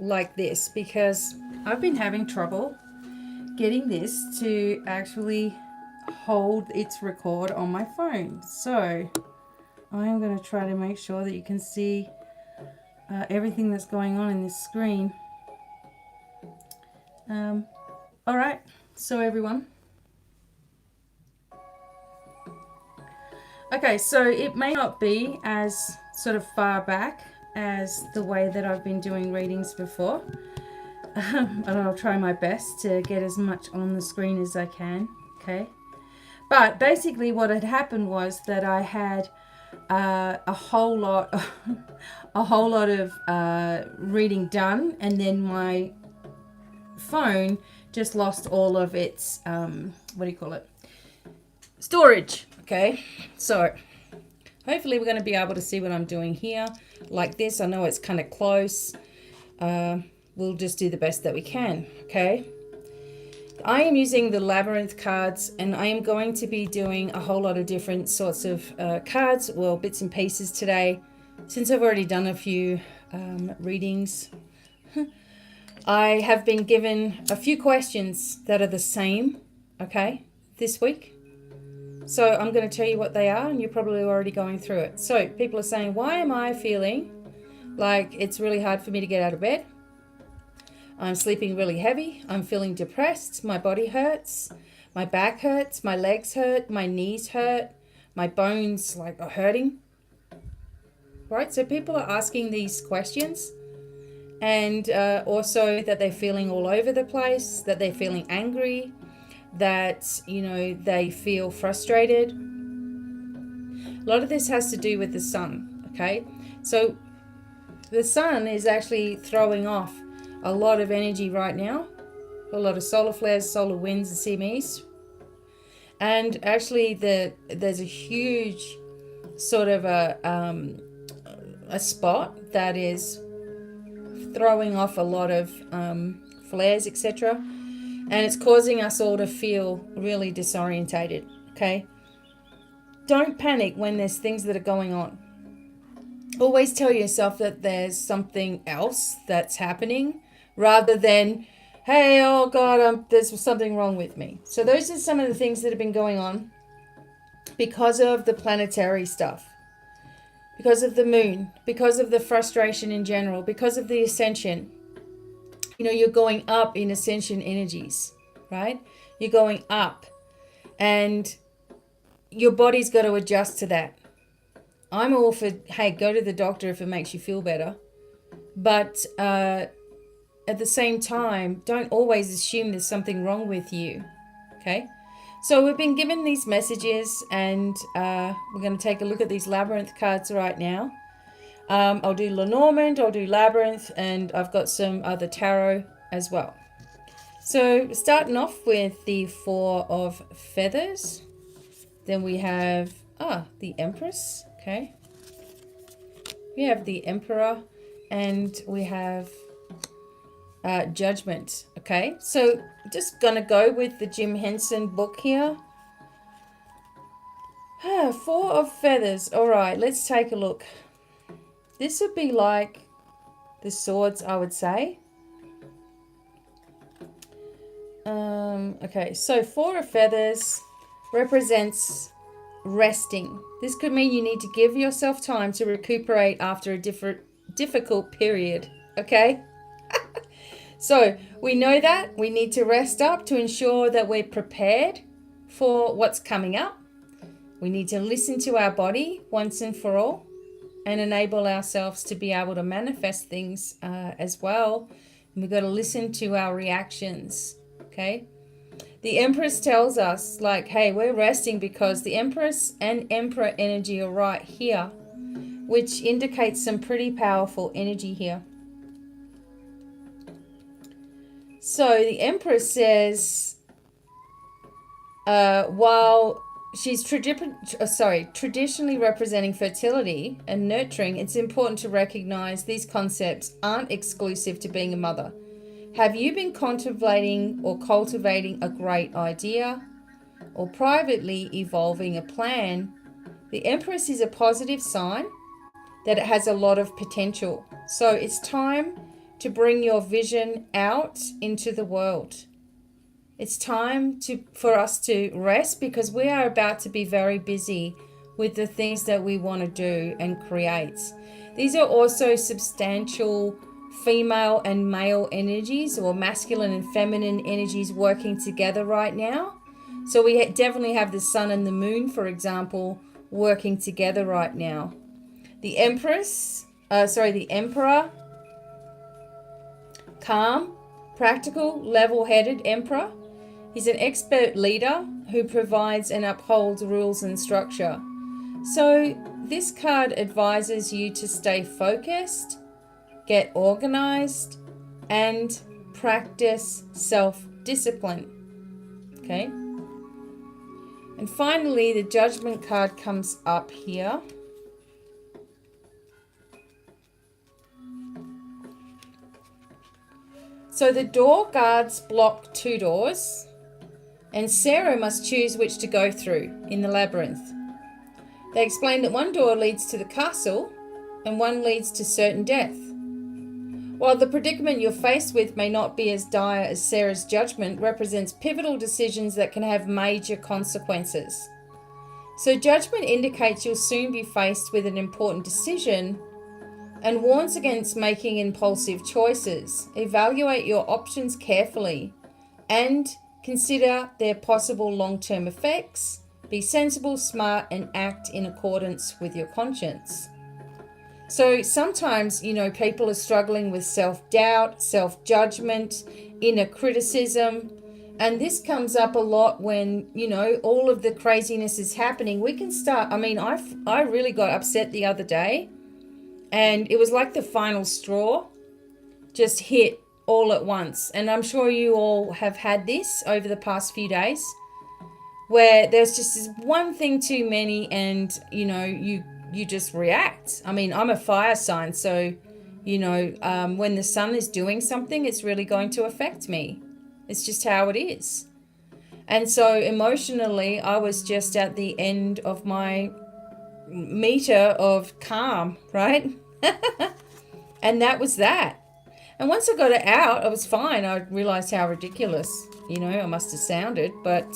like this because I've been having trouble getting this to actually hold its record on my phone. So I'm going to try to make sure that you can see everything that's going on in this screen. All right, so everyone. Okay, so it may not be as sort of far back as the way that I've been doing readings before. And I'll try my best to get as much on the screen as I can, okay? But basically what had happened was that I had a whole lot of reading done, and then my phone just lost all of its, storage, okay? So hopefully we're going to be able to see what I'm doing here like this. I know it's kind of close. We'll just do the best that we can, okay? I am using the Labyrinth cards, and I am going to be doing a whole lot of different sorts of cards, well, bits and pieces today, since I've already done a few readings. I have been given a few questions that are the same, okay, this week. So I'm going to tell you what they are, and you're probably already going through it. So people are saying, why am I feeling like it's really hard for me to get out of bed? I'm sleeping really heavy. I'm feeling depressed. My body hurts. My back hurts. My legs hurt. My knees hurt. My bones are hurting. Right? So people are asking these questions, and also that they're feeling all over the place, that they're feeling angry, that, they feel frustrated. A lot of this has to do with the sun, okay? So the sun is actually throwing off a lot of energy right now, a lot of solar flares, solar winds, and CMEs. And actually there's a huge sort of a spot that is throwing off a lot of flares, etc. And it's causing us all to feel really disorientated, okay? Don't panic when there's things that are going on. Always tell yourself that there's something else that's happening, rather than, hey, oh God, there's something wrong with me. So those are some of the things that have been going on because of the planetary stuff, because of the moon, because of the frustration in general, because of the ascension. You're going up in ascension energies, right? You're going up, and your body's got to adjust to that. I'm all for, hey, go to the doctor if it makes you feel better. But at the same time, don't always assume there's something wrong with you, okay? So we've been given these messages, and we're going to take a look at these Labyrinth cards right now. I'll do Lenormand, I'll do Labyrinth, and I've got some other tarot as well. So starting off with the Four of Feathers. Then we have the Empress, okay? We have the Emperor, and we have Judgment, okay? So just gonna go with the Jim Henson book here. Four of Feathers. All right, let's take a look. This would be like the Swords, I would say. Okay, so Four of Feathers represents resting. This could mean you need to give yourself time to recuperate after a difficult period, okay? So we know that we need to rest up to ensure that we're prepared for what's coming up. We need to listen to our body once and for all, and enable ourselves to be able to manifest things as well. And we've got to listen to our reactions, okay? The Empress tells us, hey, we're resting because the Empress and Emperor energy are right here, which indicates some pretty powerful energy here. So the Empress says, while she's traditionally representing fertility and nurturing, it's important to recognize these concepts aren't exclusive to being a mother. Have you been contemplating or cultivating a great idea, or privately evolving a plan? The Empress is a positive sign that it has a lot of potential. So it's time to bring your vision out into the world. It's time for us to rest, because we are about to be very busy with the things that we want to do and create. These are also substantial female and male energies, or masculine and feminine energies, working together right now. So we definitely have the sun and the moon, for example, working together right now. The Emperor, calm, practical, level-headed Emperor. He's an expert leader who provides and upholds rules and structure. So this card advises you to stay focused, get organized, and practice self-discipline. Okay? And finally, the Judgment card comes up here. So the door guards block 2 doors, and Sarah must choose which to go through in the labyrinth. They explain that one door leads to the castle and one leads to certain death. While the predicament you're faced with may not be as dire as Sarah's judgment, represents pivotal decisions that can have major consequences. So judgment indicates you'll soon be faced with an important decision and warns against making impulsive choices. Evaluate your options carefully and consider their possible long-term effects. Be sensible, smart, and act in accordance with your conscience. So sometimes, people are struggling with self-doubt, self-judgment, inner criticism. And this comes up a lot when, all of the craziness is happening. We can start, I really got upset the other day. And it was like the final straw just hit all at once. And I'm sure you all have had this over the past few days, where there's just this one thing too many, and, you just react. I'm a fire sign, so, when the sun is doing something, it's really going to affect me. It's just how it is. And so emotionally, I was just at the end of my meter of calm, right? And that was that. And once I got it out, I was fine. I realized how ridiculous, I must have sounded. But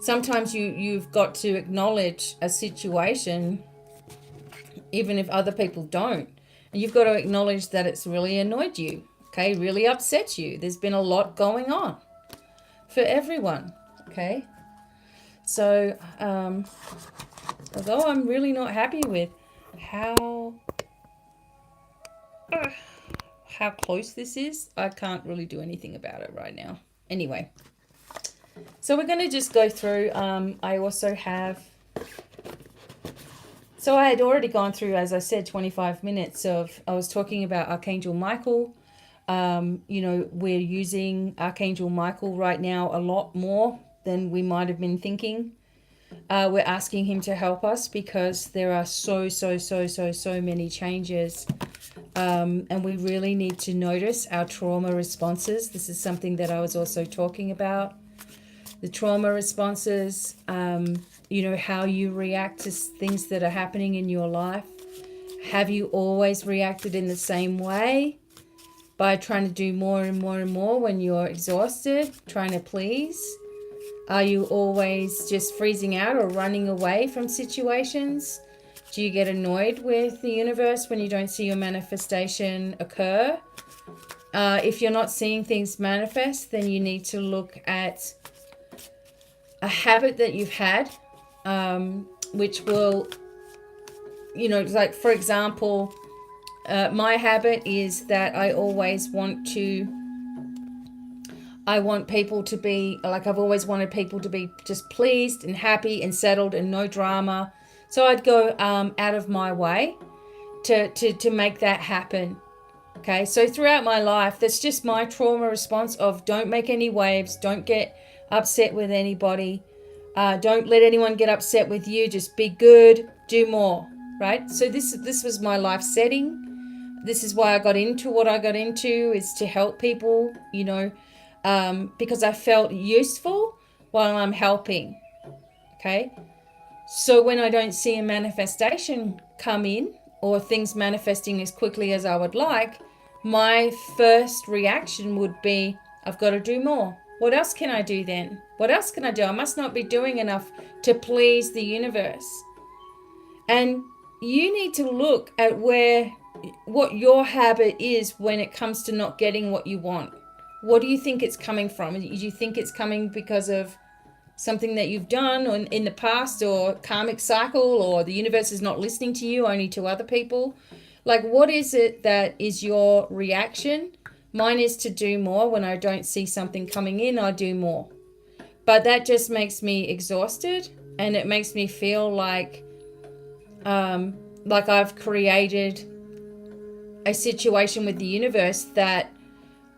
sometimes you've got to acknowledge a situation, even if other people don't. And you've got to acknowledge that it's really annoyed you, okay? Really upset you. There's been a lot going on for everyone, okay? So, although I'm really not happy with how close this is, I can't really do anything about it right now. Anyway, so we're going to just go through. I also have, so I had already gone through, as I said, 25 minutes of, I was talking about Archangel Michael. We're using Archangel Michael right now a lot more than we might have been thinking. We're asking him to help us because there are so many changes. And we really need to notice our trauma responses. This is something that I was also talking about. The trauma responses, how you react to things that are happening in your life. Have you always reacted in the same way? By trying to do more and more and more when you're exhausted, trying to please? Are you always just freezing out or running away from situations? Do you get annoyed with the universe when you don't see your manifestation occur? If you're not seeing things manifest, then you need to look at a habit that you've had, which will, like, for example, my habit is that I always want people to be, like, I've always wanted people to be just pleased and happy and settled and no drama. So I'd go out of my way to make that happen. Okay, so throughout my life, that's just my trauma response of don't make any waves, don't get upset with anybody, don't let anyone get upset with you, just be good, do more, right? So this was my life setting. This is why I got into what I got into, is to help people, because I felt useful while I'm helping, okay? So when I don't see a manifestation come in or things manifesting as quickly as I would like, my first reaction would be, I've got to do more. What else can I do then? What else can I do? I must not be doing enough to please the universe. And you need to look at what your habit is when it comes to not getting what you want. What do you think it's coming from? Do you think it's coming because of something that you've done in the past, or karmic cycle, or the universe is not listening to you, only to other people? Like, what is it that is your reaction? Mine is to do more. When I don't see something coming in, I do more. But that just makes me exhausted, and it makes me feel like I've created a situation with the universe that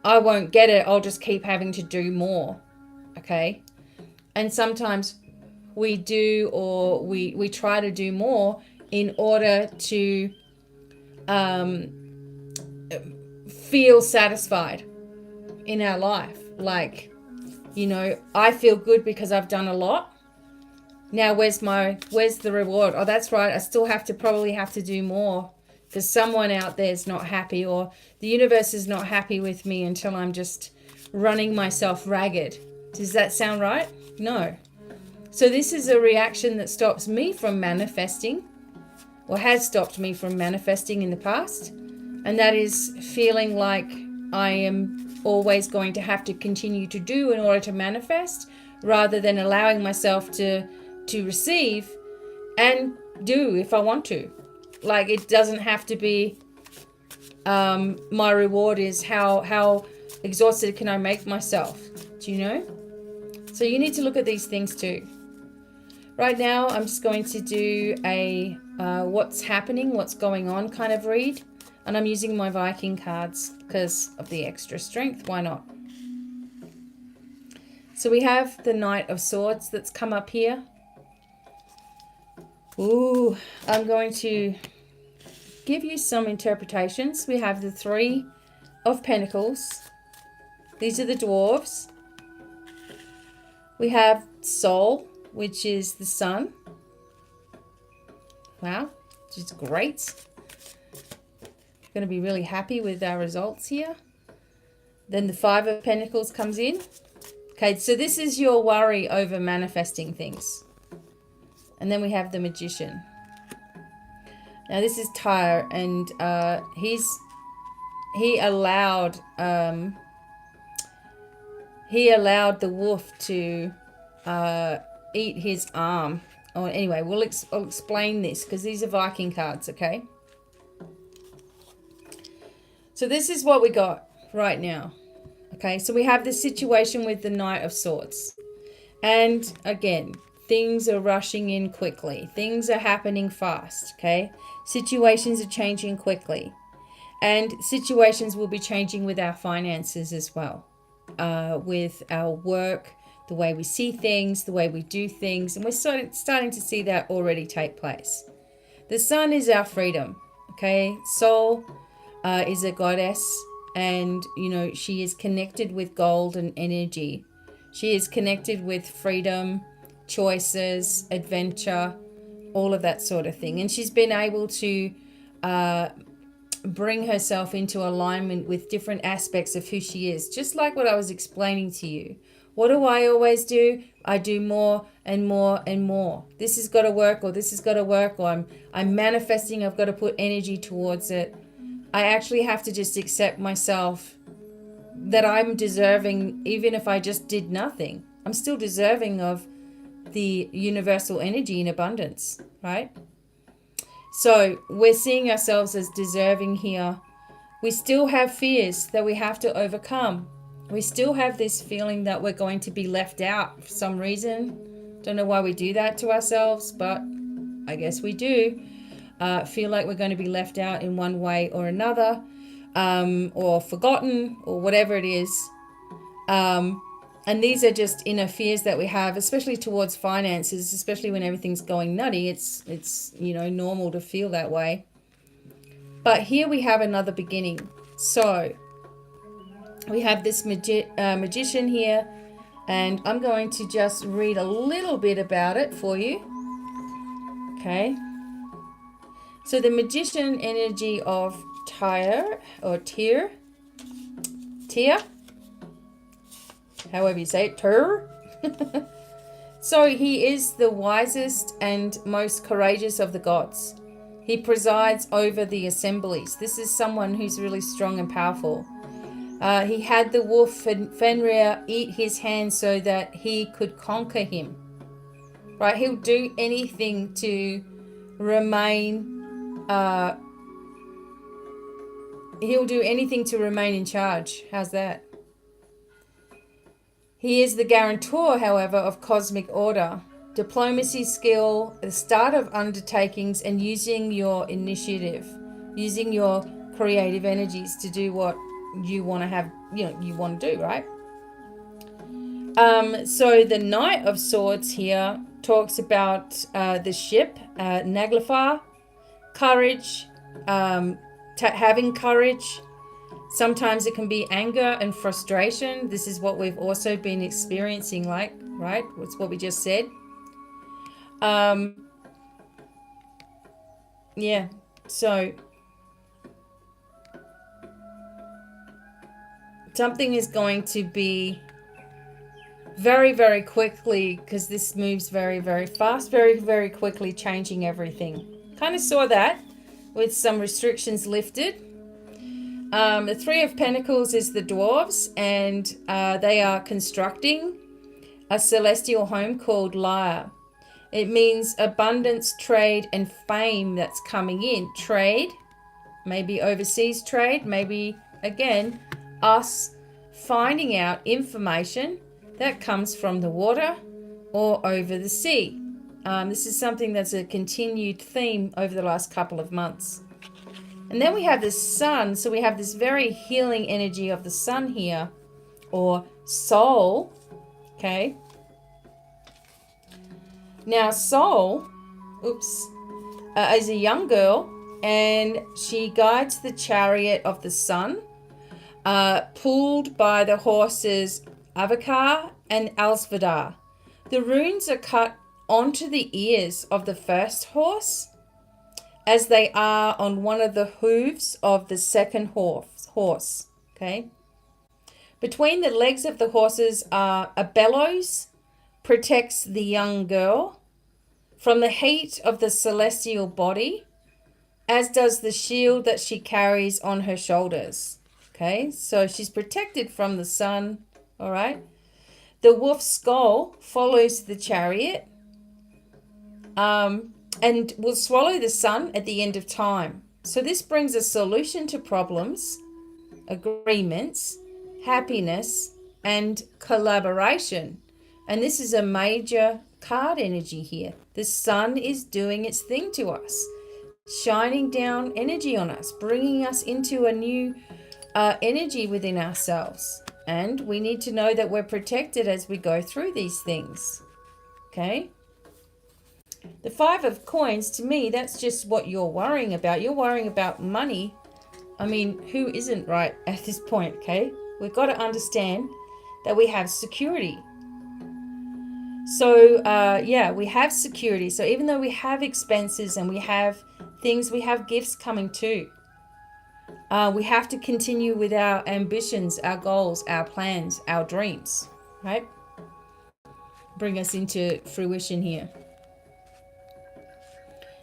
I won't get it. I'll just keep having to do more. Okay. And sometimes we do, or we try to do more in order to feel satisfied in our life. Like, I feel good because I've done a lot. Now where's the reward? Oh, that's right, I still probably have to do more because someone out there is not happy, or the universe is not happy with me until I'm just running myself ragged. Does that sound right? No. So this is a reaction that stops me from manifesting, or has stopped me from manifesting in the past. And that is feeling like I am always going to have to continue to do in order to manifest, rather than allowing myself to receive and do if I want to. Like, it doesn't have to be my reward is how exhausted can I make myself. Do you know? So you need to look at these things too. Right now, I'm just going to do a what's happening, what's going on kind of read. And I'm using my Viking cards because of the extra strength. Why not? So we have the Knight of Swords that's come up here. Ooh, I'm going to give you some interpretations. We have the Three of Pentacles. These are the dwarves. We have Soul, which is the sun. Wow, which is great. Going to be really happy with our results here. Then the Five of Pentacles comes in. Okay, so this is your worry over manifesting things. And then we have the Magician. Now this is Tyre, and he allowed the wolf to eat his arm. Oh, anyway, I'll explain this because these are Viking cards, okay? So this is what we got right now. Okay, so we have the situation with the Knight of Swords. And again, things are rushing in quickly. Things are happening fast, okay? Situations are changing quickly. And situations will be changing with our finances as well. With our work, the way we see things, the way we do things. And we're starting to see that already take place. The sun is our freedom, okay? Soul is a goddess, and she is connected with gold and energy. She is connected with freedom, choices, adventure, all of that sort of thing. And she's been able to bring herself into alignment with different aspects of who she is, just like what I was explaining to you. What do I always do? I do more and more and more. This has got to work, or this has got to work, or I'm manifesting, I've got to put energy towards it. I actually have to just accept myself that I'm deserving, even if I just did nothing. I'm still deserving of the universal energy in abundance, right? So we're seeing ourselves as deserving here. We still have fears that we have to overcome. We still have this feeling that we're going to be left out for some reason. Don't know why we do that to ourselves, but I guess we do. Feel like we're going to be left out in one way or another, or forgotten, or whatever it is. And these are just inner fears that we have, especially towards finances, especially when everything's going nutty. It's normal to feel that way. But here we have another beginning. So we have this magician here, and I'm going to just read a little bit about it for you. Okay. So the magician energy of Tyr, or Tyr, however you say it, Tyr. So he is the wisest and most courageous of the gods. He presides over the assemblies. This is someone who's really strong and powerful. He had the wolf Fenrir eat his hand so that he could conquer him. Right? He'll do anything to remain. He'll do anything to remain in charge. How's that? He is the guarantor, however, of cosmic order, diplomacy skill, the start of undertakings, and using your initiative, using your creative energies to do what you want to have, you want to do, right? So the Knight of Swords here talks about the ship, Naglfar, courage, having courage. Sometimes it can be anger and frustration. This is what we've also been experiencing, right? It's what we just said. Yeah, so something is going to be very, very quickly, because this moves very, very fast, very, very quickly, changing everything. Kind of saw that with some restrictions lifted. The Three of Pentacles is the dwarves, and they are constructing a celestial home called Lyre. It means abundance, trade, and fame that's coming in. Trade, maybe overseas trade, maybe, again, us finding out information that comes from the water or over the sea. This is something that's a continued theme over the last couple of months. And then we have the sun. So we have this very healing energy of the sun here, or soul. Okay. Now Soul, is a young girl, and she guides the chariot of the sun, pulled by the horses Avakar and Alsvadar. The runes are cut onto the ears of the first horse, as they are on one of the hooves of the second horse. Okay. Between the legs of the horses are a bellows, protects the young girl from the heat of the celestial body, as does the shield that she carries on her shoulders. Okay, so she's protected from the sun. All right. The wolf's skull follows the chariot, and will swallow the sun at the end of time. So this brings a solution to problems, agreements, happiness, and collaboration. And this is a major card energy here. The sun is doing its thing to us, shining down energy on us, bringing us into a new energy within ourselves. And we need to know that we're protected as we go through these things. Okay? The Five of Coins, to me, that's just what you're worrying about. You're worrying about money. I mean, who isn't, right, at this point, okay? We've got to understand that we have security. So, we have security. So even though we have expenses and we have things, we have gifts coming too. We have to continue with our ambitions, our goals, our plans, our dreams, right? Bring us into fruition here.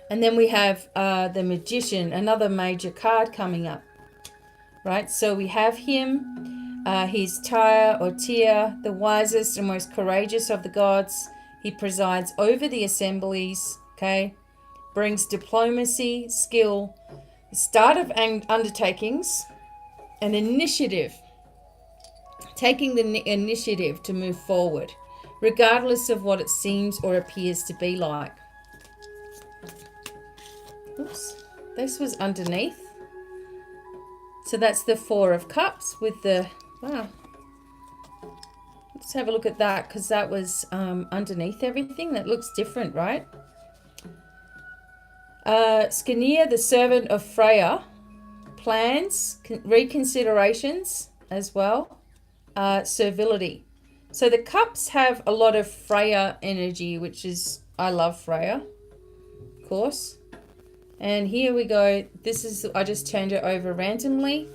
And then we have the Magician, another major card coming up, right? So we have him. He's Tyr or Tyr, the wisest and most courageous of the gods. He presides over the assemblies, okay? Brings diplomacy, skill, the start of undertakings, and initiative. Taking the initiative to move forward, regardless of what it seems or appears to be like. Oops, this was underneath. So that's the Four of Cups with the, wow. Let's have a look at that, because that was underneath everything. That looks different, right? Skirnir, the servant of Freya, plans, reconsiderations as well, servility. So the cups have a lot of Freya energy, which is, I love Freya, of course. And here we go. This is, I just turned it over randomly.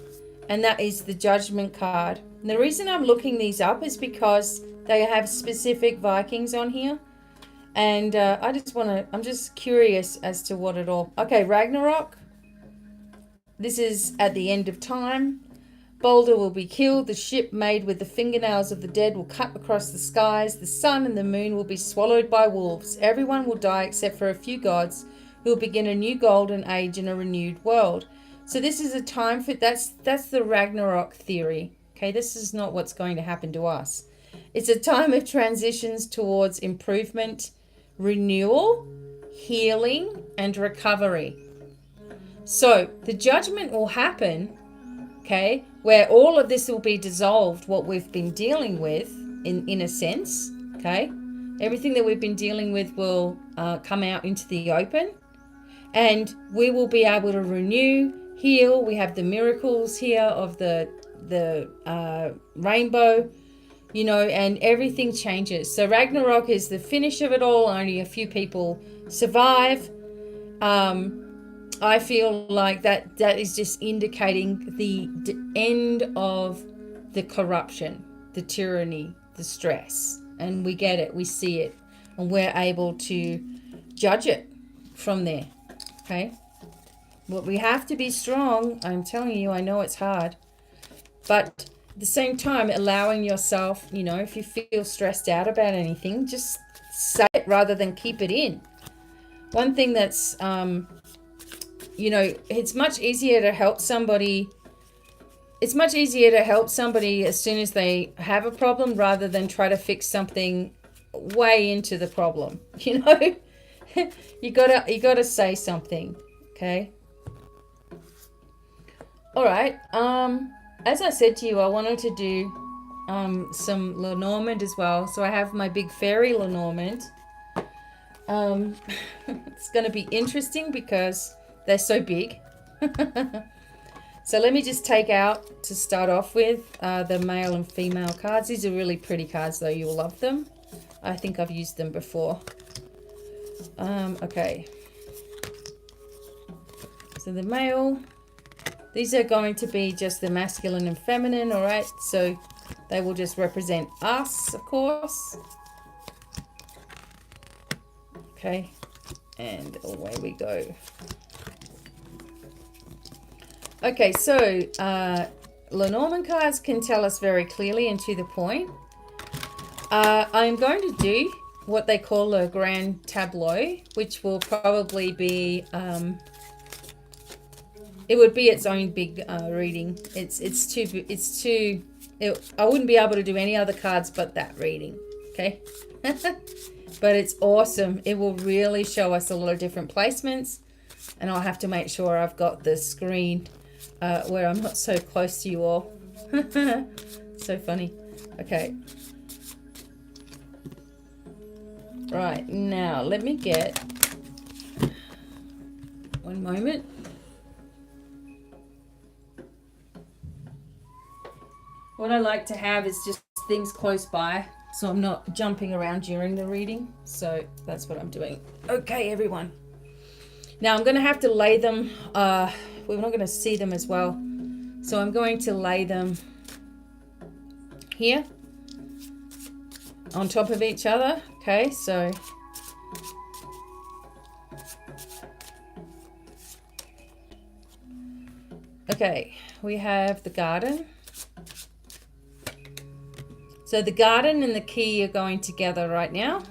And that is the Judgment card. And the reason I'm looking these up is because they have specific Vikings on here. And I'm just curious as to what it all. Okay, Ragnarok. This is at the end of time. Balder will be killed. The ship made with the fingernails of the dead will cut across the skies. The sun and the moon will be swallowed by wolves. Everyone will die except for a few gods who will begin a new golden age in a renewed world. So this is a time for, that's the Ragnarok theory. Okay, this is not what's going to happen to us. It's a time of transitions towards improvement, renewal, healing, and recovery. So the judgment will happen, okay, where all of this will be dissolved, what we've been dealing with, in a sense, okay? Everything that we've been dealing with will come out into the open, and we will be able to renew, heal. We have the miracles here of the rainbow, you know, and everything changes. So Ragnarok is the finish of it all. Only a few people survive. I feel like that is just indicating the end of the corruption, the tyranny, the stress. And we get it, we see it, and we're able to judge it from there, okay? But we have to be strong. I'm telling you, I know it's hard. But at the same time, allowing yourself, you know, if you feel stressed out about anything, just say it rather than keep it in. One thing that's, you know, it's much easier to help somebody. It's much easier to help somebody as soon as they have a problem rather than try to fix something way into the problem. You know, you gotta say something, okay? All right. As I said to you, I wanted to do some Lenormand as well. So I have my big fairy Lenormand. It's going to be interesting because they're so big. So let me just take out, to start off with, the male and female cards. These are really pretty cards, though. You'll love them. I think I've used them before. Okay. So the male... These are going to be just the masculine and feminine, all right? So they will just represent us, of course. Okay, and away we go. Okay, so Lenormand cards can tell us very clearly and to the point. I'm going to do what they call a grand tableau, which will probably be... it would be its own big reading. I wouldn't be able to do any other cards but that reading, okay? But it's awesome. It will really show us a lot of different placements, and I'll have to make sure I've got the screen where I'm not so close to you all. So funny. Okay. Right, now let me get... One moment. What I like to have is just things close by, so I'm not jumping around during the reading. So that's what I'm doing. Okay, everyone. Now I'm going to have to lay them. We're not going to see them as well. So I'm going to lay them here on top of each other. Okay, so... Okay, we have the garden. So the garden and the key are going together right now.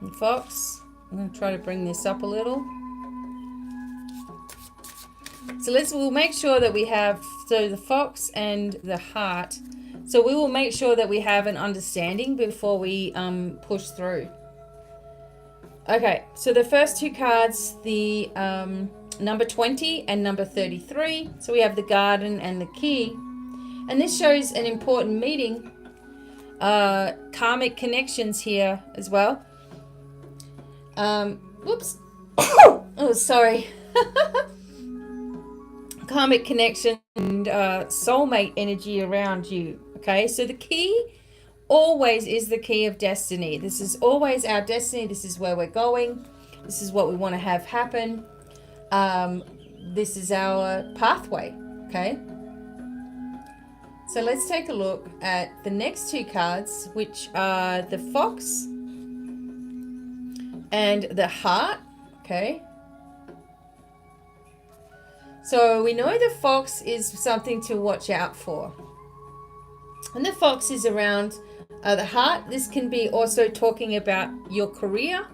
And fox. I'm going to try to bring this up a little. So we'll make sure that we have, so the fox and the heart. So we will make sure that we have an understanding before we push through. Okay, so the first two cards, the number 20 and number 33. So we have the garden and the key. And this shows an important meeting. Karmic connections here as well. Whoops. Oh, sorry. Karmic connection and soulmate energy around you. Okay, so the key always is the key of destiny. This is always our destiny. This is where we're going. This is what we want to have happen. This is our pathway, okay? So let's take a look at the next two cards, which are the Fox and the Heart, okay? So we know the Fox is something to watch out for. And the Fox is around the heart. This can be also talking about your career,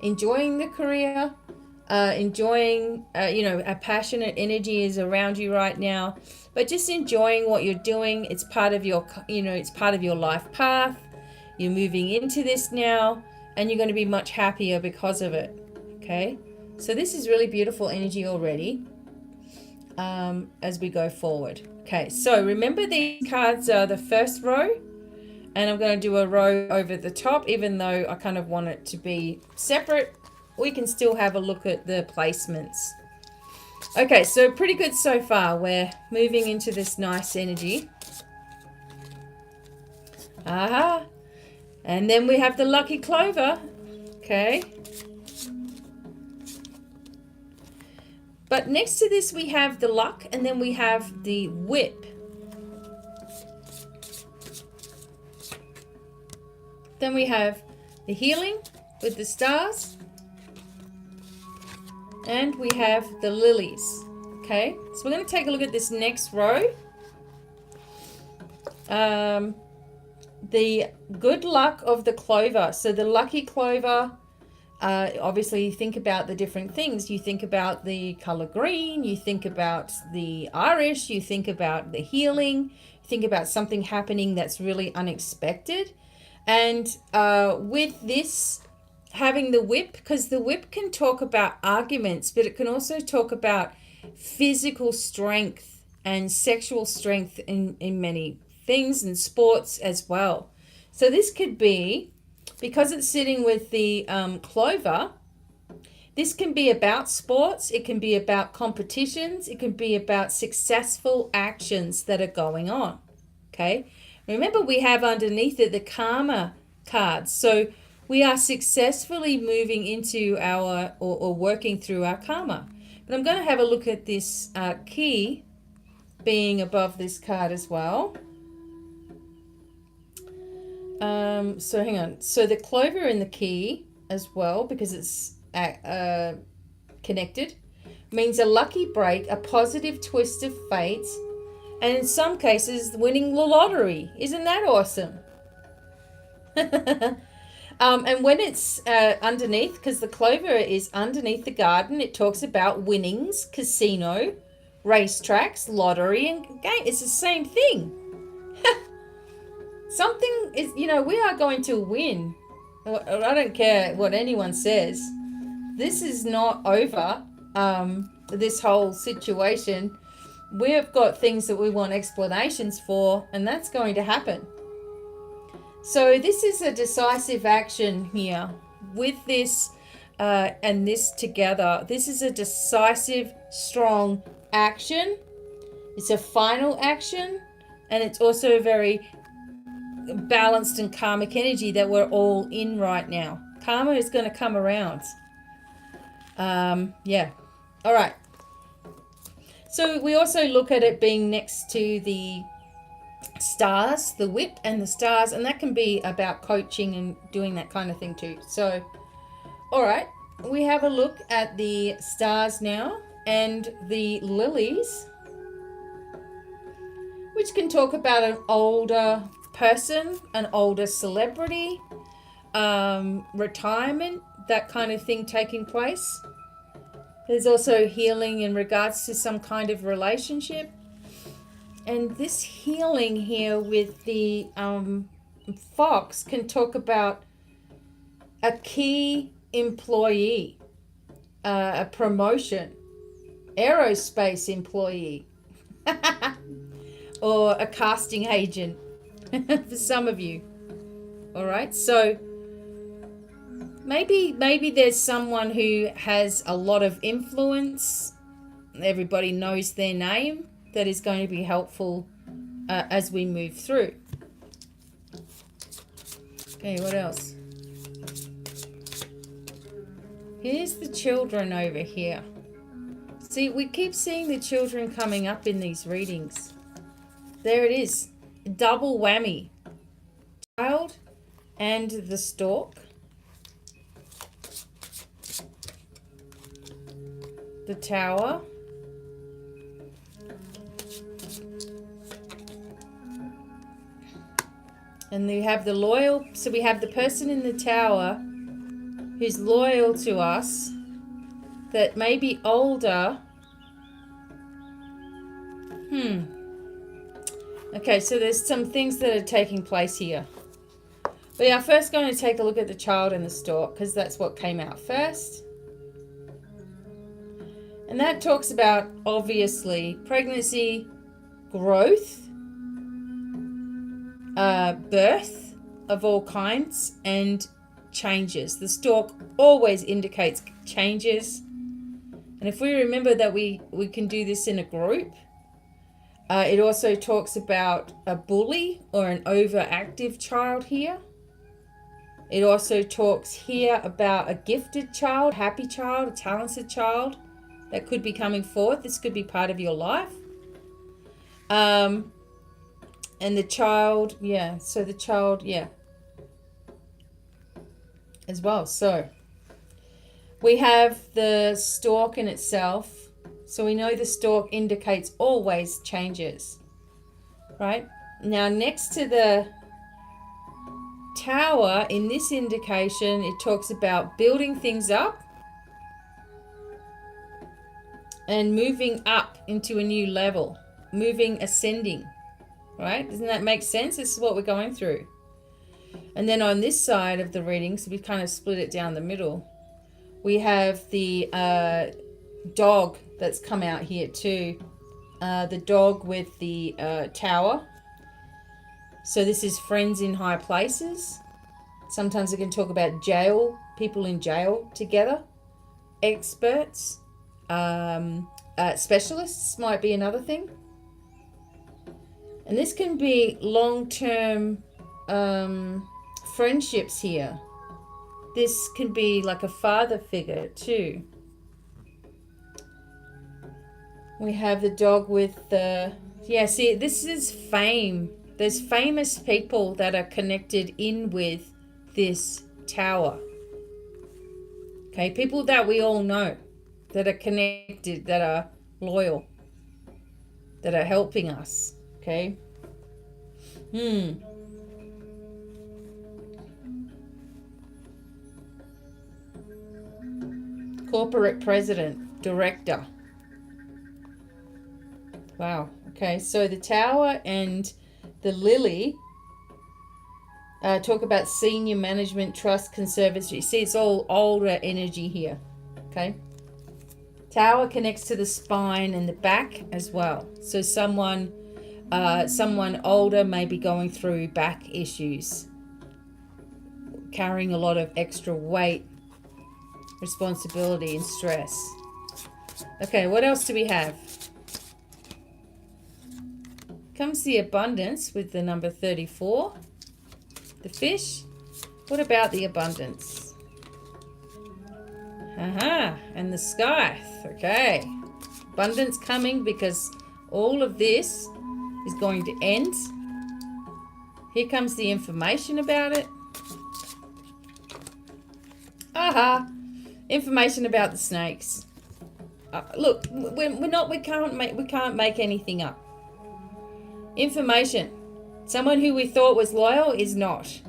enjoying the career, enjoying, a passionate energy is around you right now, but just enjoying what you're doing. It's part of your, it's part of your life path. You're moving into this now, and you're going to be much happier because of it. Okay. So this is really beautiful energy already, as we go forward. Okay. So remember, these cards are the first row, and I'm going to do a row over the top, even though I kind of want it to be separate. We can still have a look at the placements. Okay, so pretty good so far. We're moving into this nice energy. Aha. And then we have the lucky clover. Okay. But next to this we have the luck, and then we have the whip. Then we have the healing with the stars. And we have the lilies. Okay, so we're going to take a look at this next row. The good luck of the clover. So the lucky clover, obviously you think about the different things. You think about the color green, you think about the Irish, you think about the healing, you think about something happening that's really unexpected. And with this, having the whip, because the whip can talk about arguments, but it can also talk about physical strength and sexual strength in many things, and sports as well. So this could be, because it's sitting with the clover, this can be about sports, it can be about competitions, it can be about successful actions that are going on. Okay, remember we have underneath it the karma cards. So we are successfully moving into our, or working through our karma. But I'm going to have a look at this key being above this card as well. So hang on. So the clover in the key as well, because it's connected, means a lucky break, a positive twist of fate, and in some cases winning the lottery. Isn't that awesome? And when it's underneath, because the clover is underneath the garden, it talks about winnings, casino, racetracks, lottery, and game. It's the same thing. Something is, we are going to win. I don't care what anyone says. This is not over, this whole situation. We've got things that we want explanations for, and that's going to happen. So this is a decisive action here. With this and this together, this is a decisive, strong action. It's a final action, and it's also a very balanced and karmic energy that we're all in right now. Karma is going to come around. Yeah. All right. So we also look at it being next to the stars, the whip and the stars, and that can be about coaching and doing that kind of thing too. So, all right, we have a look at the stars now and the lilies, which can talk about an older person, an older celebrity, retirement, that kind of thing taking place. There's also healing in regards to some kind of relationship. And this healing here with the fox can talk about a key employee, a promotion, aerospace employee, or a casting agent for some of you. All right, so maybe there's someone who has a lot of influence. Everybody knows their name. That is going to be helpful as we move through. Okay, what else? Here's the children over here. See, we keep seeing the children coming up in these readings. There it is. Double whammy. Child and the stork. The tower. And we have the loyal, so we have the person in the tower who's loyal to us, that may be older. Okay, so there's some things that are taking place here. We are first going to take a look at the child and the stork, because that's what came out first. And that talks about, obviously, pregnancy, growth, birth of all kinds, and changes. The stork always indicates changes. And if we remember that we can do this in a group, it also talks about a bully or an overactive child here. It also talks here about a gifted child, happy child, a talented child that could be coming forth. This could be part of your life. And the child, yeah, so the child, yeah, as well. So we have the stork in itself. So we know the stork indicates always changes, right? Now, next to the tower, in this indication, it talks about building things up and moving up into a new level, ascending, right? Doesn't that make sense? This is what we're going through. And then on this side of the reading, so we kind of split it down the middle, we have the dog that's come out here too. The dog with the tower. So this is friends in high places. Sometimes it can talk about jail, people in jail together. Experts, specialists might be another thing. And this can be long-term friendships here. This can be like a father figure too. We have the dog with the, yeah, see, this is fame. There's famous people that are connected in with this tower. Okay, people that we all know, that are connected, that are loyal, that are helping us. Okay. Corporate president, director. Wow. Okay, so the tower and the lily talk about senior management, trust, conservatory. See, it's all older energy here. Okay. Tower connects to the spine and the back as well. So someone older may be going through back issues, carrying a lot of extra weight, responsibility, and stress. Okay, what else do we have? Comes the abundance with the number 34. The fish. What about the abundance? And the scythe. Okay. Abundance coming because all of this is going to end. Here comes the information about it. Information about the snakes. Look, we can't make anything up. Information. Someone who we thought was loyal is not.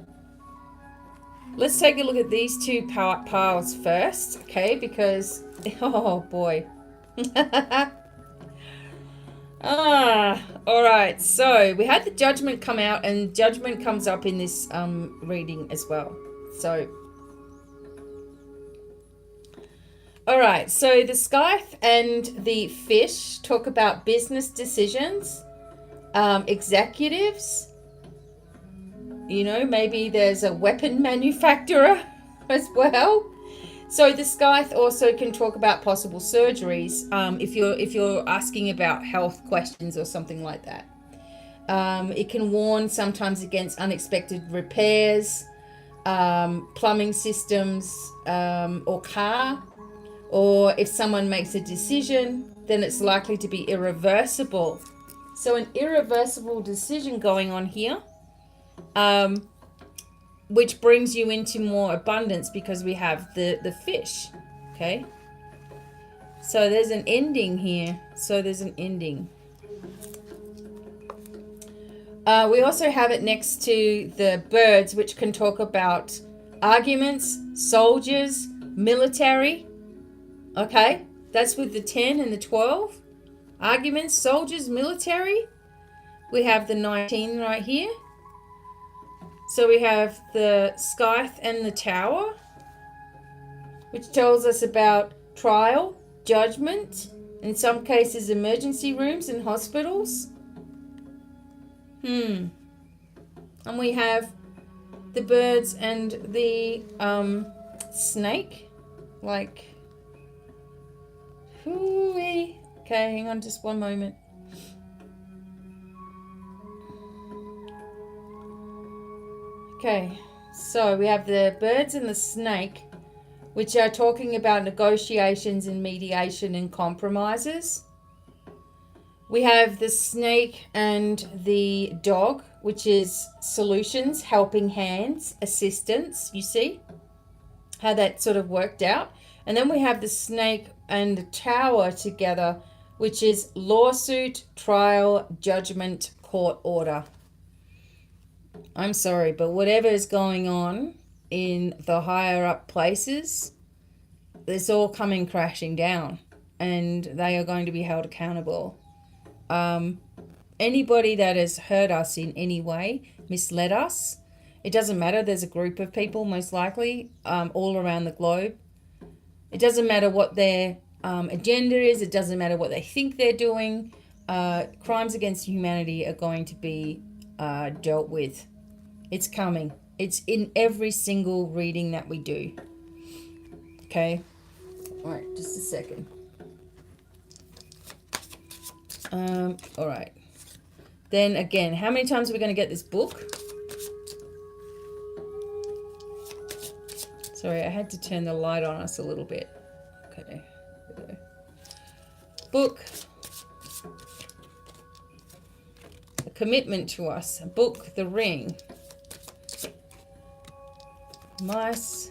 Let's take a look at these two piles first, okay? Because, oh boy. All right. So we had the judgment come out, and judgment comes up in this reading as well. So, all right. So the scythe and the fish talk about business decisions. Executives, you know, maybe there's a weapon manufacturer as well. So the scythe also can talk about possible surgeries if you're asking about health questions or something like that. It can warn sometimes against unexpected repairs, plumbing systems, or car, or if someone makes a decision, then it's likely to be irreversible. So an irreversible decision going on here, which brings you into more abundance because we have the fish, okay? So there's an ending here. So there's an ending. We also have it next to the birds, which can talk about arguments, soldiers, military. Okay, that's with the 10 and the 12. Arguments, soldiers, military. We have the 19 right here. So we have the scythe and the tower, which tells us about trial, judgment, in some cases emergency rooms and hospitals. And we have the birds and the snake. Like, hooey. Okay, hang on just one moment. Okay, so we have the birds and the snake, which are talking about negotiations and mediation and compromises. We have the snake and the dog, which is solutions, helping hands, assistance. You see how that sort of worked out? And then we have the snake and the tower together, which is lawsuit, trial, judgment, court order. I'm sorry, but whatever is going on in the higher up places, it's all coming crashing down, and they are going to be held accountable. Anybody that has hurt us in any way, misled us, it doesn't matter. There's a group of people, most likely, all around the globe. It doesn't matter what their agenda is. It doesn't matter what they think they're doing. Crimes against humanity are going to be dealt with. It's coming. It's in every single reading that we do. Okay. All right, just a second. All right. Then again, how many times are we going to get this book? Sorry, I had to turn the light on us a little bit. Okay. Book. A commitment to us. A book, the ring. Mice.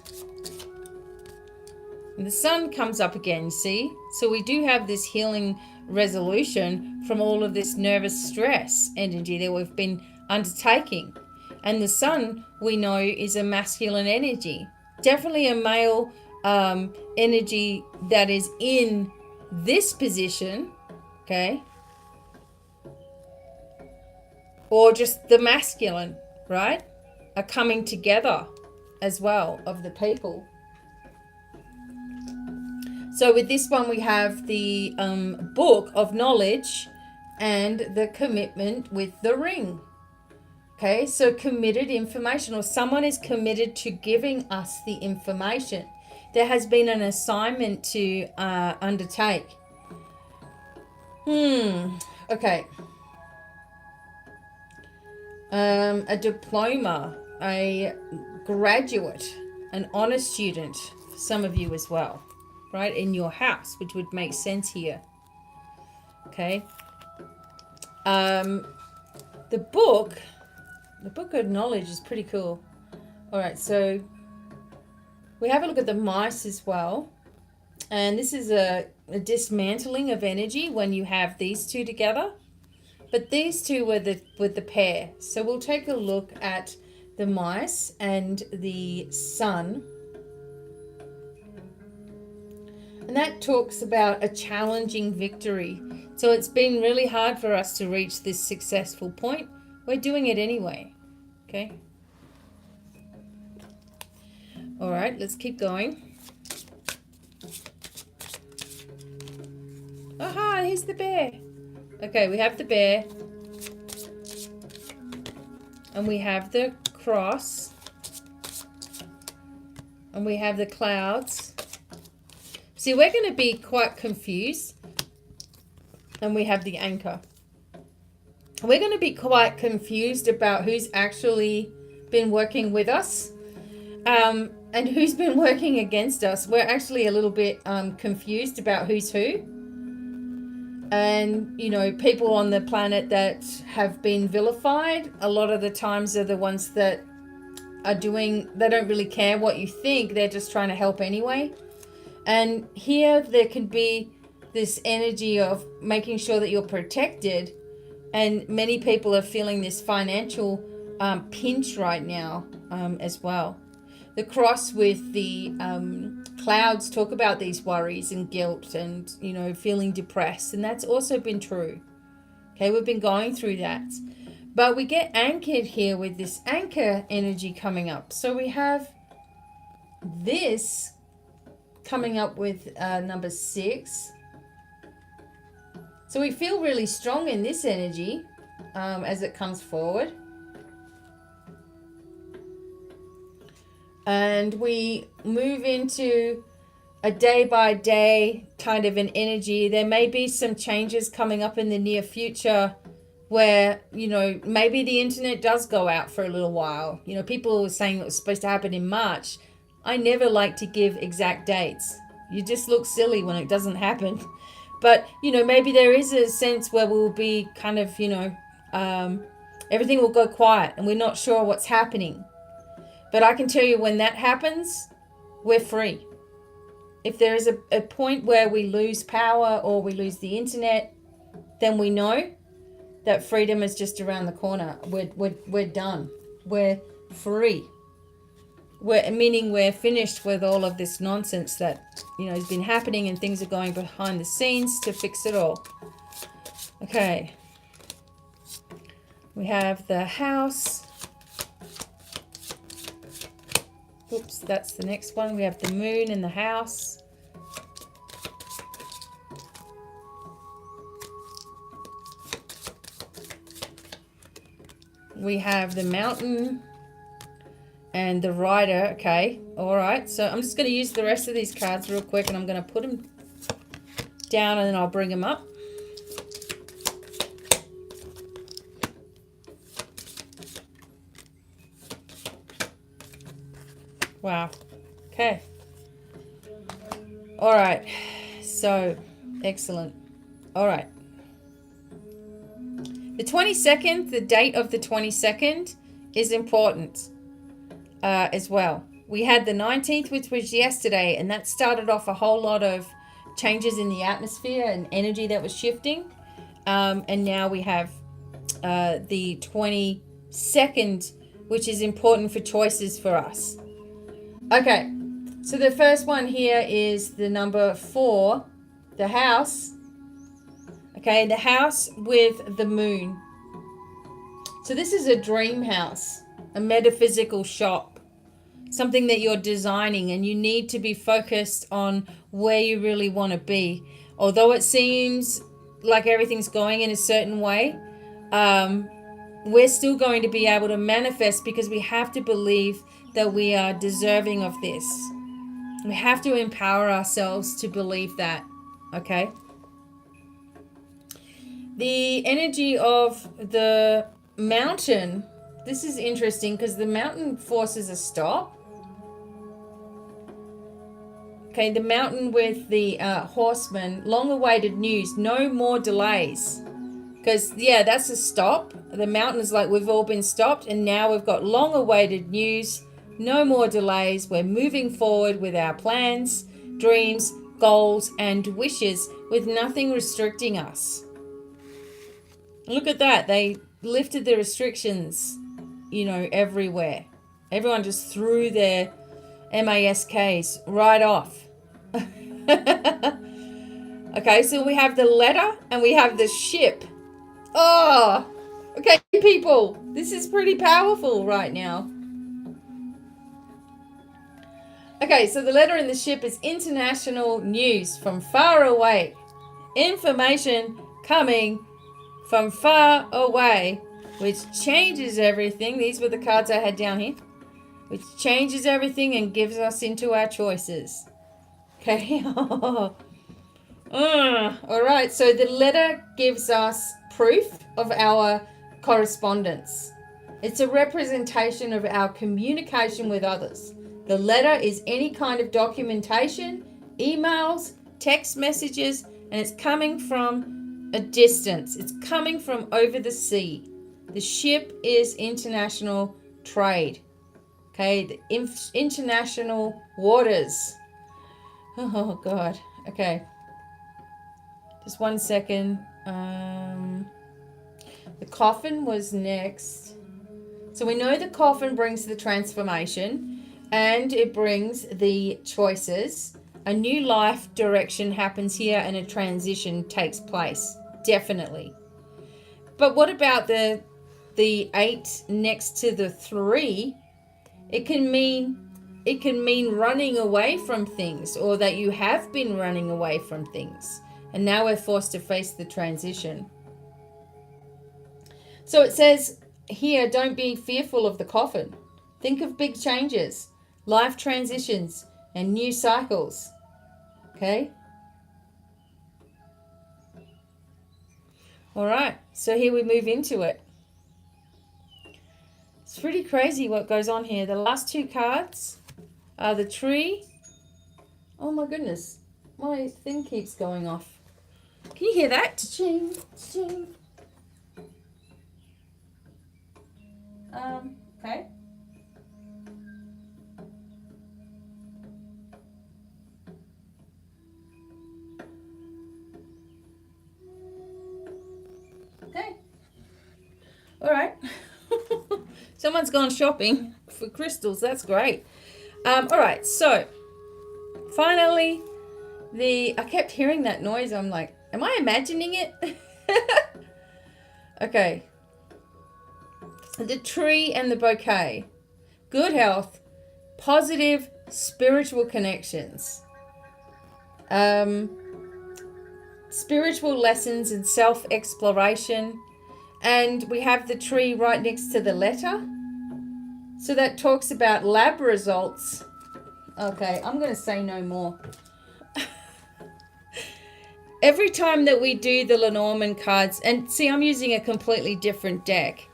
And the sun comes up again, see? So we do have this healing resolution from all of this nervous stress energy that we've been undertaking. And the sun, we know, is a masculine energy. Definitely a male energy that is in this position, okay? Or just the masculine, right? Are coming together as well of the people. So with this one, we have the book of knowledge and the commitment with the ring. Okay, so committed information, or someone is committed to giving us the information. There has been an assignment to undertake. Okay. A diploma, a graduate, an honor student, for some of you as well, right, in your house, which would make sense here. Okay. The book of knowledge is pretty cool. All right, so we have a look at the mice as well. And this is a dismantling of energy when you have these two together. But these two were with the pair. So we'll take a look at the mice and the sun. And that talks about a challenging victory. So it's been really hard for us to reach this successful point. We're doing it anyway. Okay. All right, let's keep going. Aha, here's the bear. Okay, we have the bear. And we have the cross. And we have the clouds. See, we're going to be quite confused. And we have the anchor. We're going to be quite confused about who's actually been working with us. And who's been working against us. We're actually a little bit confused about who's who. And, you know, people on the planet that have been vilified a lot of the times are the ones that are doing, they don't really care what you think. They're just trying to help anyway. And here there can be this energy of making sure that you're protected. And many people are feeling this financial pinch right now as well. The cross with the clouds talk about these worries and guilt and, you know, feeling depressed. And that's also been true. Okay, we've been going through that. But we get anchored here with this anchor energy coming up. So we have this coming up with number 6. So we feel really strong in this energy as it comes forward. And we move into a day-by-day kind of an energy. There may be some changes coming up in the near future where, you know, maybe the internet does go out for a little while. You know, people were saying it was supposed to happen in March. I never like to give exact dates. You just look silly when it doesn't happen. But, you know, maybe there is a sense where we'll be kind of, you know, everything will go quiet and we're not sure what's happening. But I can tell you when that happens, we're free. If there is a point where we lose power or we lose the internet, then we know that freedom is just around the corner. We're done. We're free. Meaning we're finished with all of this nonsense that, you know, has been happening and things are going behind the scenes to fix it all. Okay. We have the house. Oops, that's the next one. We have the moon in the house. We have the mountain and the rider. Okay, all right. So I'm just going to use the rest of these cards real quick and I'm going to put them down and then I'll bring them up. Wow. Okay. All right. So, excellent. All right. The 22nd, the date of the 22nd is important as well. We had the 19th, which was yesterday, and that started off a whole lot of changes in the atmosphere and energy that was shifting. And now we have the 22nd, which is important for choices for us. Okay, so the first one here is the number 4, the house. Okay, the house with the moon. So this is a dream house, a metaphysical shop, something that you're designing, and you need to be focused on where you really want to be. Although it seems like everything's going in a certain way, we're still going to be able to manifest because we have to believe that we are deserving of this. We have to empower ourselves to believe that, okay? The energy of the mountain, this is interesting because the mountain forces a stop. Okay, the mountain with the horseman, long-awaited news, no more delays. Because, yeah, that's a stop. The mountain is like we've all been stopped and now we've got long-awaited news. No more delays. We're moving forward with our plans, dreams, goals, and wishes with nothing restricting us. Look at that. They lifted the restrictions, you know, everywhere. Everyone just threw their MASKs right off. Okay, so we have the letter and we have the ship. Oh, okay, people. This is pretty powerful right now. Okay, so the letter in the ship is international news from far away. Information coming from far away, which changes everything. These were the cards I had down here. Which changes everything and gives us into our choices. Okay. All right, so the letter gives us proof of our correspondence. It's a representation of our communication with others. The letter is any kind of documentation, emails, text messages, and it's coming from a distance. It's coming from over the sea. The ship is international trade. Okay, the international waters. Oh, God. Okay. Just 1 second. The coffin was next. So we know the coffin brings the transformation and it brings the choices. A new life direction happens here and a transition takes place. Definitely. But what about the 8 next to the 3? It can mean running away from things, or that you have been running away from things. And now we're forced to face the transition. So it says here, don't be fearful of the coffin. Think of big changes, life transitions, and new cycles. Okay? All right. So here we move into it. It's pretty crazy what goes on here. The last 2 cards are the tree. Oh my goodness. My thing keeps going off. Can you hear that? Cha-ching, cha-ching. Okay. Okay. All right. Someone's gone shopping for crystals. That's great. All right. So finally, I kept hearing that noise. I'm like, am I imagining it? Okay. The tree and the bouquet. Good health. Positive spiritual connections. Spiritual lessons and self-exploration. And we have the tree right next to the letter. So that talks about lab results. Okay, I'm going to say no more. Every time that we do the Lenormand cards, and see, I'm using a completely different deck.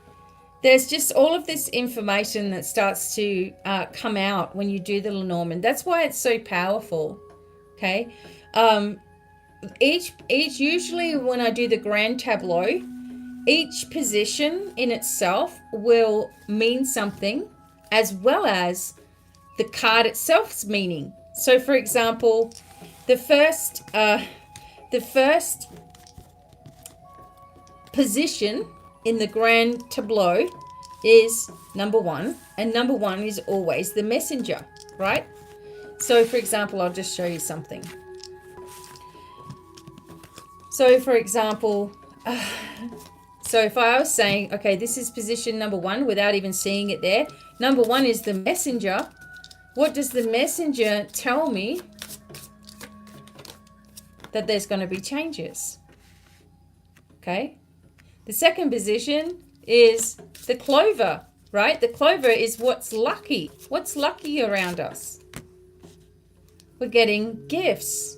There's just all of this information that starts to come out when you do the Lenormand. That's why it's so powerful. Okay. Each usually when I do the grand tableau, each position in itself will mean something, as well as the card itself's meaning. So, for example, the first position in the grand tableau is number 1, and number 1 is always the messenger, right? So, for example, I'll just show you something. So, for example, so if I was saying, okay, this is position number 1 without even seeing it there. Number 1 is the messenger. What does the messenger tell me? That there's going to be changes. Okay. The second position is the clover, right? The clover is what's lucky. What's lucky around us? We're getting gifts.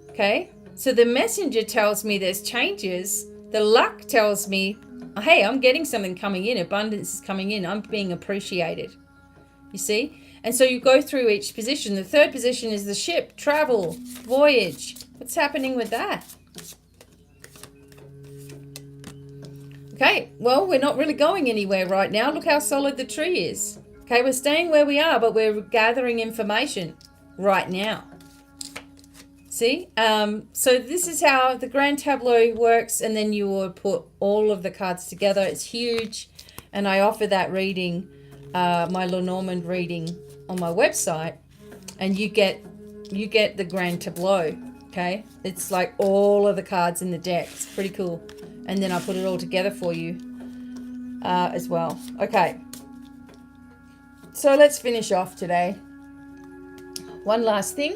Okay. So the messenger tells me there's changes. The luck tells me, hey, I'm getting something coming in. Abundance is coming in. I'm being appreciated. You see? And so you go through each position. The third position is the ship, travel, voyage. What's happening with that? Okay, well, we're not really going anywhere right now. Look how solid the tree is. Okay, we're staying where we are, but we're gathering information right now. See? So this is how the grand tableau works, and then you will put all of the cards together. It's huge, and I offer that reading, my Lenormand reading, on my website, and you get the grand tableau. Okay, it's like all of the cards in the deck. It's pretty cool, and then I put it all together for you as well. Okay, so let's finish off today. One last thing.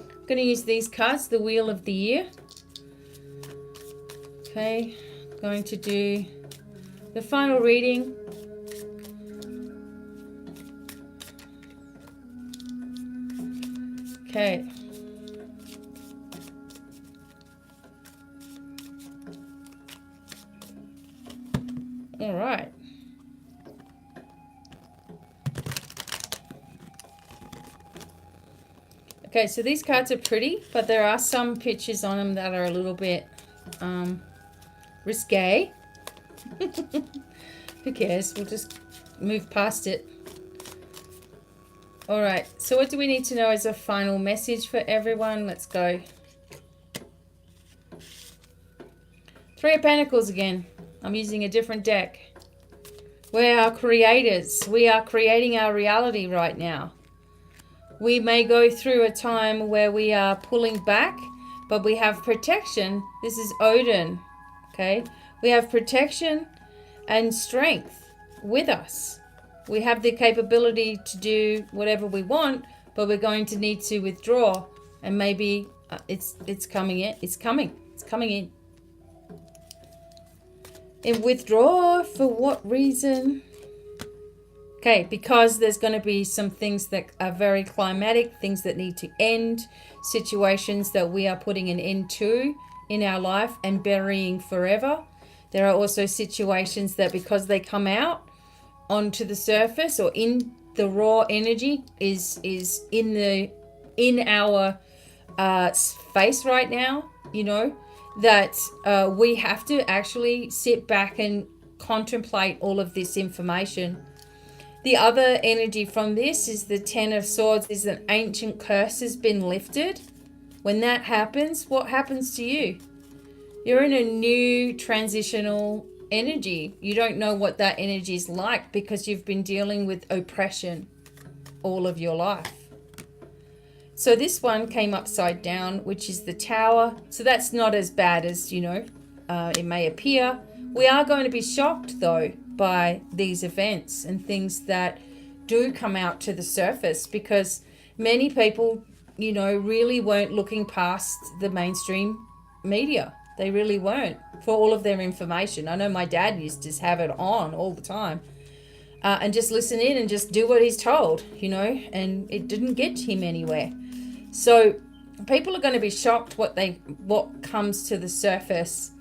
I'm going to use these cards, the Wheel of the Year. Okay, going to do the final reading. Okay. All right. Okay, so these cards are pretty, but there are some pictures on them that are a little bit risque. Who cares? We'll just move past it. All right, so what do we need to know as a final message for everyone? Let's go. Three of Pentacles again. I'm using a different deck. We are creators. We are creating our reality right now. We may go through a time where we are pulling back, but we have protection. This is Odin, okay? We have protection and strength with us. We have the capability to do whatever we want, but we're going to need to withdraw, and maybe it's coming in. It's coming in. And withdraw for what reason? Okay, because there's going to be some things that are very climatic, things that need to end, situations that we are putting an end to in our life and burying forever. There are also situations that, because they come out onto the surface or in the raw energy, is in our face right now, you know, that we have to actually sit back and contemplate all of this information. The other energy from this is the Ten of Swords, is an ancient curse has been lifted. When that happens, what happens to you? You're in a new transitional energy. You don't know what that energy is like because you've been dealing with oppression all of your life. So this one came upside down, which is the Tower. So that's not as bad as, you know, it may appear. We are going to be shocked, though, by these events and things that do come out to the surface, because many people, you know, really weren't looking past the mainstream media. They really weren't for all of their information. I know my dad used to just have it on all the time and just listen in and just do what he's told, you know, and it didn't get him anywhere. So people are going to be shocked what comes to the surface,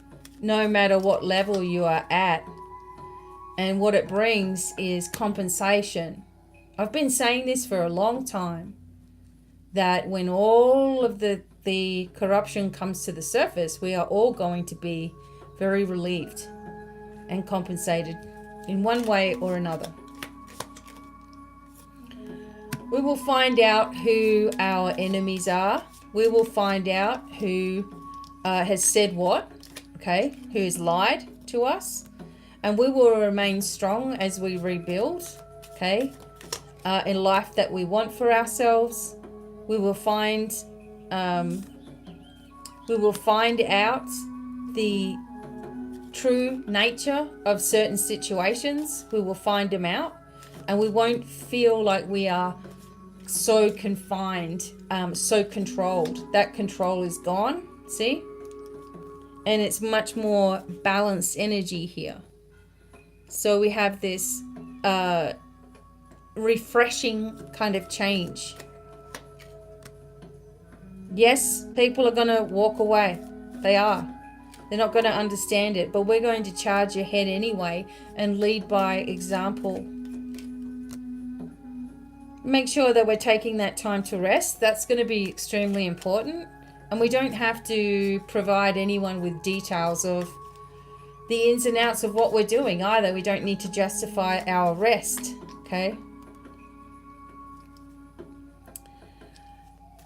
no matter what level you are at. And what it brings is compensation. I've been saying this for a long time, that when all of the corruption comes to the surface, we are all going to be very relieved and compensated in one way or another. We will find out who our enemies are. We will find out who has said what, okay, who has lied to us. And we will remain strong as we rebuild, okay, in life that we want for ourselves. We will find out the true nature of certain situations. We will find them out, and we won't feel like we are so confined, so controlled. That control is gone, see? And it's much more balanced energy here. So we have this refreshing kind of change. Yes, people are going to walk away. They are. They're not going to understand it, but we're going to charge ahead anyway and lead by example. Make sure that we're taking that time to rest. That's going to be extremely important. And we don't have to provide anyone with details of the ins and outs of what we're doing either. We don't need to justify our rest, okay?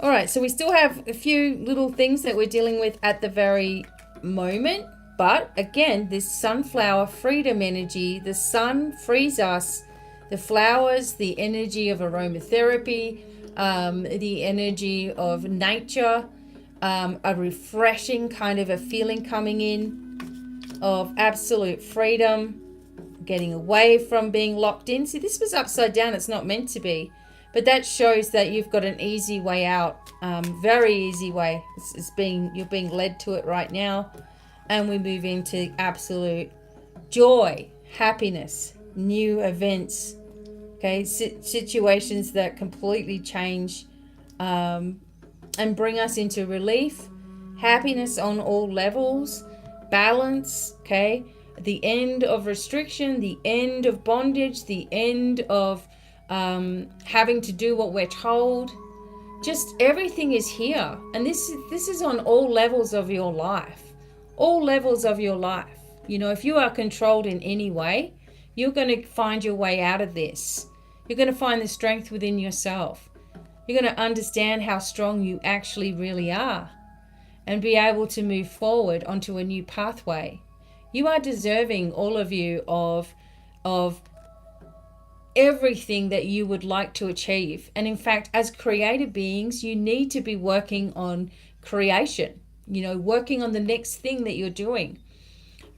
All right, so we still have a few little things that we're dealing with at the very moment. But again, this sunflower freedom energy, the sun frees us. The flowers, the energy of aromatherapy, the energy of nature, a refreshing kind of a feeling coming in of absolute freedom, getting away from being locked in. See, this was upside down. It's not meant to be. But that shows that you've got an easy way out, very easy way. You're being led to it right now. And we move into absolute joy, happiness, new events, okay, situations that completely change and bring us into relief, happiness on all levels, balance, okay, the end of restriction, the end of bondage, the end of having to do what we're told, just everything is here. And this is on all levels of your life. All levels of your life. You know, if you are controlled in any way, you're going to find your way out of this. You're going to find the strength within yourself. You're going to understand how strong you actually really are and be able to move forward onto a new pathway. You are deserving, all of you, of everything that you would like to achieve. And in fact, as creative beings, you need to be working on creation, you know, working on the next thing that you're doing.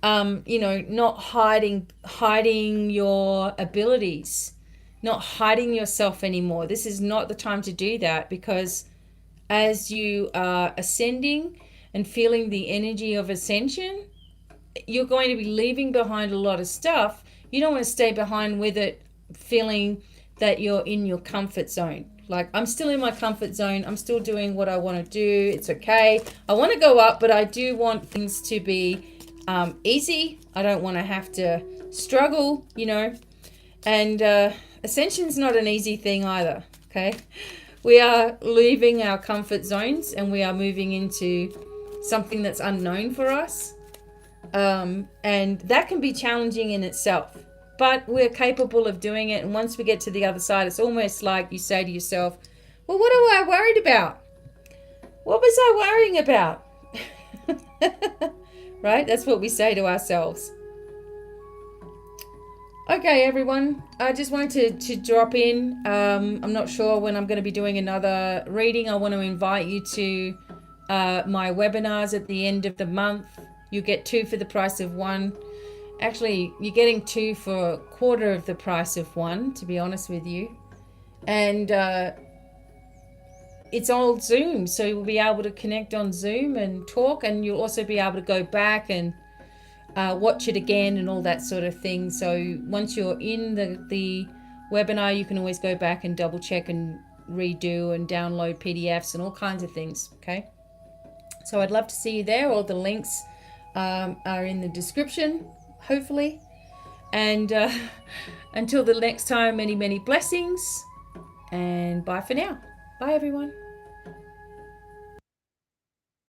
You know, not hiding your abilities, not hiding yourself anymore. This is not the time to do that, because as you are ascending and feeling the energy of ascension, you're going to be leaving behind a lot of stuff. You don't want to stay behind with it feeling that you're in your comfort zone. Like, I'm still in my comfort zone. I'm still doing what I want to do. It's okay. I want to go up, but I do want things to be easy. I don't want to have to struggle, you know. And ascension's not an easy thing either, okay? We are leaving our comfort zones and we are moving into something that's unknown for us. And that can be challenging in itself. But we're capable of doing it. And once we get to the other side, it's almost like you say to yourself, well, what am I worried about? What was I worrying about? Right? That's what we say to ourselves. Okay, everyone. I just wanted to drop in. I'm not sure when I'm going to be doing another reading. I want to invite you to my webinars at the end of the month. You get 2 for the price of 1. Actually, you're getting 2 for a quarter of the price of 1, to be honest with you. And it's all Zoom, so you'll be able to connect on Zoom and talk, and you'll also be able to go back and watch it again and all that sort of thing. So once you're in the webinar, you can always go back and double check and redo and download PDFs and all kinds of things, okay? So I'd love to see you there. All the links are in the description, hopefully. And until the next time, many, many blessings. And bye for now. Bye, everyone.